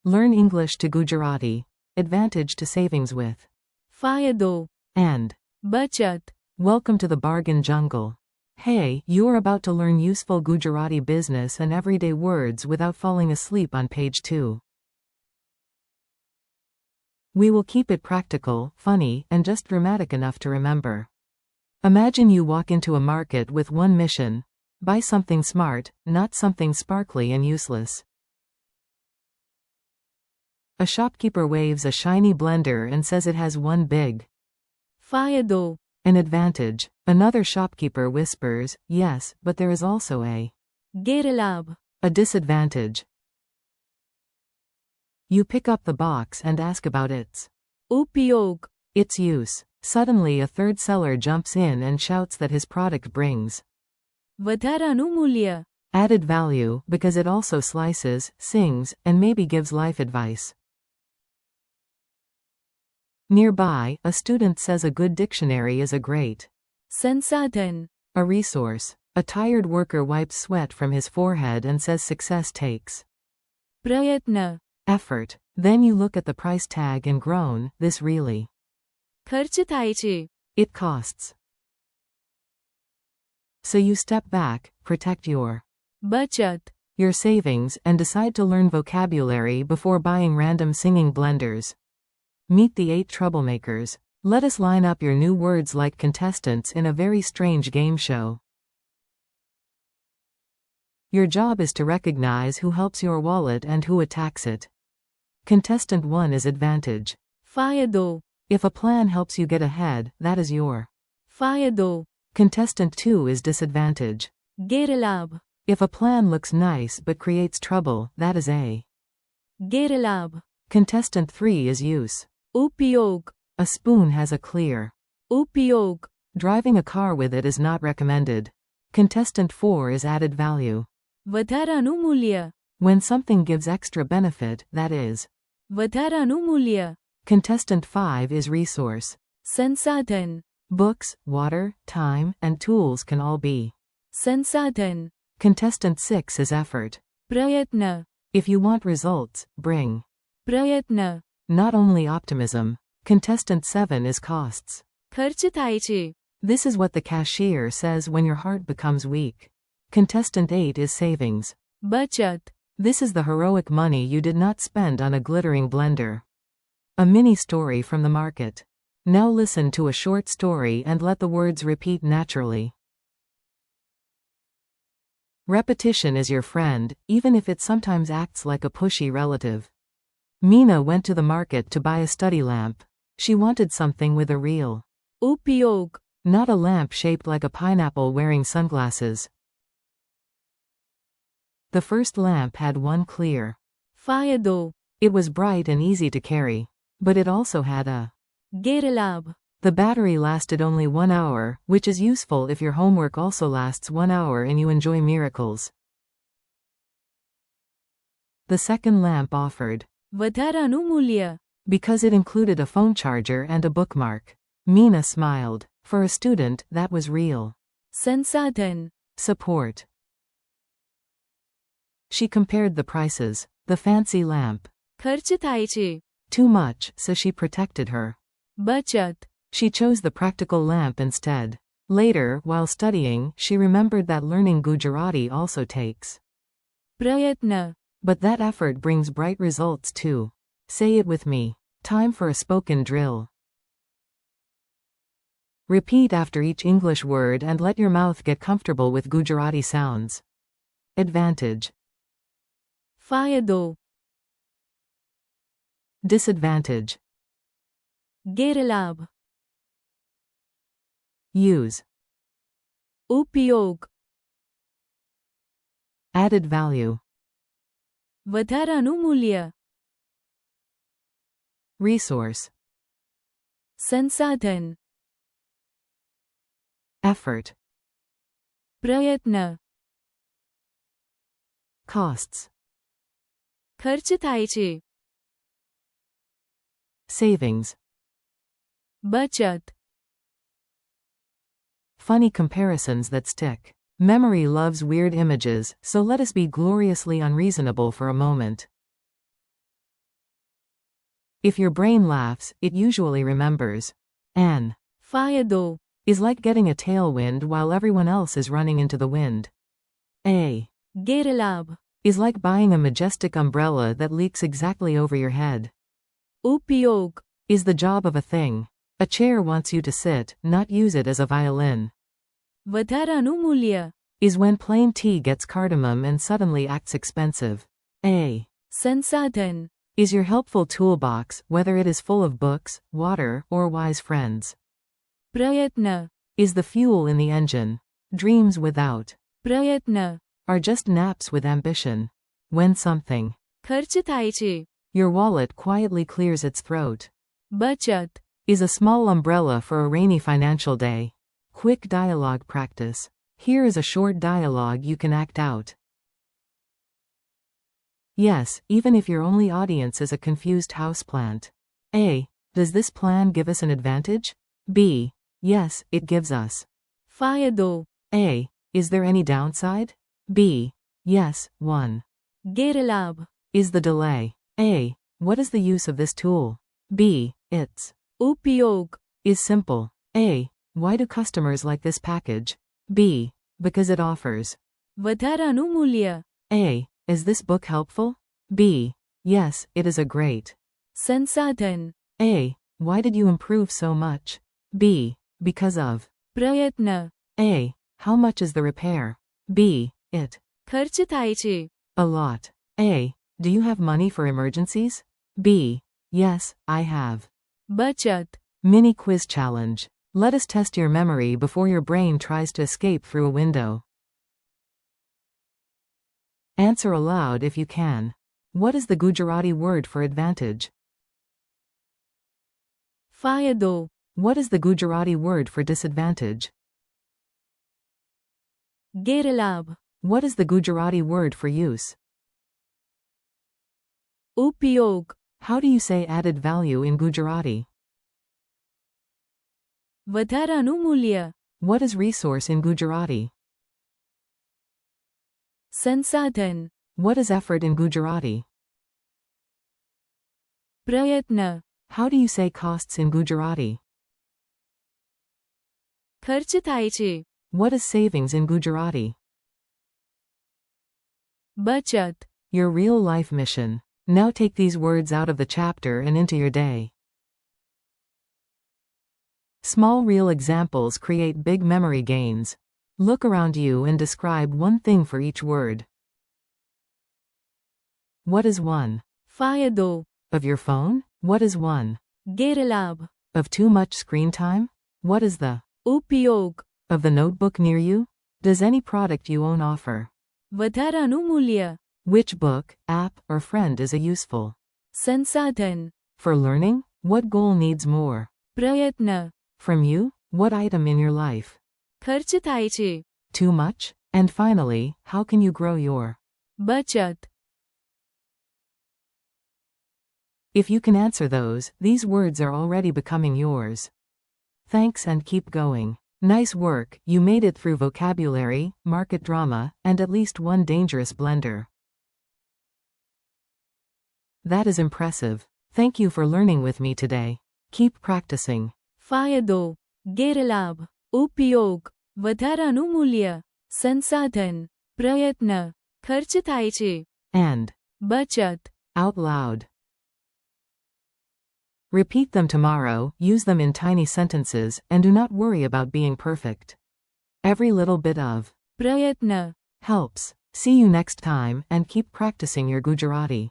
Learn English to Gujarati. Advantage to savings with. फायदो And. बचत. Welcome to the bargain jungle. Hey, you're about to learn useful Gujarati business and everyday words without falling asleep on page 2. We will keep it practical, funny, and just dramatic enough to remember. Imagine you walk into a market with one mission: buy something smart, not something sparkly and useless. A shopkeeper waves a shiny blender and says it has one big फायदो an advantage. Another shopkeeper whispers, yes, but there is also a गैरलाभ. disadvantage. You pick up the box and ask about its use. Suddenly a third seller jumps in and shouts that his product brings વધારાનું મૂલ્ય. added value because it also slices, sings, and maybe gives life advice. Nearby, a student says a good dictionary is a great સંસાધન. a resource. A tired worker wipes sweat from his forehead and says success takes પ્રયત્ન. effort. Then you look at the price tag and groan, this really. ખર્ચ થાય છે. It costs. So you step back, protect your savings, and decide to learn vocabulary before buying random singing blenders. Meet the 8 troublemakers. Let us line up your new words like contestants in a very strange game show. Your job is to recognize who helps your wallet and who attacks it. Contestant 1 is advantage. फायदो If a plan helps you get ahead, that is your. फायदो Contestant 2 is disadvantage. गैरलाभ. If a plan looks nice but creates trouble, that is a. गैरलाभ. Contestant 3 is use. उपयोग. A spoon has a clear. उपयोग. Driving a car with it is not recommended. Contestant 4 is added value. વધારાનું મૂલ્ય. When something gives extra benefit, that is. વધારાનું મૂલ્ય. Contestant 5 is resource. સંસાધન. Books, water, time, and tools can all be. સંસાધન. Contestant 6 is effort. પ્રયત્ન. If you want results, bring. પ્રયત્ન. Not only optimism. Contestant 7 is costs. ખર્ચ થાય છે. This is what the cashier says when your heart becomes weak. Contestant 8 is savings. બચત. This is the heroic money you did not spend on a glittering blender. A mini story from the market. Now listen to a short story and let the words repeat naturally. Repetition is your friend, even if it sometimes acts like a pushy relative. Meena went to the market to buy a study lamp. She wanted something with a real उपयोग. not a lamp shaped like a pineapple wearing sunglasses. The first lamp had one clear. फायदो It was bright and easy to carry. But it also had a. गैरलाभ. The battery lasted only 1 hour, which is useful if your homework also lasts 1 hour and you enjoy miracles. The second lamp offered. વધારાનું મૂલ્ય. Because it included a phone charger and a bookmark. Meena smiled. For a student, that was real સંસાધન. support. She compared the prices. The fancy lamp. ખર્ચ થાય છે. Too much, so she protected her. બચત. She chose the practical lamp instead. Later, while studying, she remembered that learning Gujarati also takes. પ્રયત્ન. But that effort brings bright results too. Say it with me. Time for a spoken drill. Repeat after each English word and let your mouth get comfortable with Gujarati sounds. Advantage. फायदो. Disadvantage. ગેરલાભ. Use. उपयोग. Added value. વધારાનું મૂલ્ય. Resource. સંસાધન. Effort. પ્રયત્ન. Costs. ખર્ચ થાય છે. Savings. બચત. Funny comparisons that stick. Memory loves weird images, so let us be gloriously unreasonable for a moment. If your brain laughs, it usually remembers. An ફાયદો is like getting a tailwind while everyone else is running into the wind. A ગેરલાભ is like buying a majestic umbrella that leaks exactly over your head. ઉપયોગ Is the job of a thing. A chair wants you to sit, not use it as a violin. વધારાનું મૂલ્ય Is when plain tea gets cardamom and suddenly acts expensive. A સંસાધન is your helpful toolbox, whether it is full of books, water, or wise friends. પ્રયત્ન Is the fuel in the engine. Dreams without પ્રયત્ન are just naps with ambition. When something ખર્ચ થાય છે your wallet quietly clears its throat. બચત Is a small umbrella for a rainy financial day. Quick dialogue practice. Here is a short dialogue you can act out. Yes, even if your only audience is a confused houseplant. A. Does this plan give us an advantage? B. Yes, it gives us. ફાયદો A. Is there any downside? B. Yes, one. ગેરલાભ Is the delay. A. What is the use of this tool? B. Its ઉપયોગ is simple. A. Why do customers like this package? B. Because it offers. વધારાનું મૂલ્ય A. Is this book helpful? B. Yes, it is a great. સંસાધન A. Why did you improve so much? B. Because of. પ્રયત્ન A. How much is the repair? B. It. ખર્ચ થાય છે A lot. A. Do you have money for emergencies? B. Yes, I have. બચત Mini quiz challenge. Let us test your memory before your brain tries to escape through a window. Answer aloud if you can. What is the Gujarati word for advantage? ફાયદો What is the Gujarati word for disadvantage? ગેરલાભ What is the Gujarati word for use? ઉપયોગ How do you say added value in Gujarati? વધારાનું મૂલ્ય What is resource in Gujarati? સંસાધન What is effort in Gujarati? પ્રયત્ન How do you say costs in Gujarati? ખર્ચ થાય છે What is savings in Gujarati? બચત Your real life mission. Now take these words out of the chapter and into your day. Small real examples create big memory gains. Look around you and describe one thing for each word. What is one? ફાયદો Of your phone? What is one? ગેરલાભ Of too much screen time? What is the? ઉપયોગ Of the notebook near you? Does any product you own offer? વધારાનું મૂલ્ય Which book, app, or friend is a useful? સંસાધન For learning? What goal needs more? પ્રયત્ન From you? What item in your life? ખર્ચ થાય છે Too much? And finally, how can you grow your? બચત If you can answer those, these words are already becoming yours. Thanks and keep going. Nice work, you made it through vocabulary, market drama, and at least one dangerous blender. That is impressive. Thank you for learning with me today. Keep practicing. ફાયદો ગેરલાભ ઉપયોગ વધારાનું મૂલ્ય સંસાધન પ્રયત્ન ખર્ચ થાય છે And. બચત Out loud. Repeat them tomorrow, use them in tiny sentences, and do not worry about being perfect. Every little bit of પ્રયત્ન helps. See you next time, and keep practicing your Gujarati.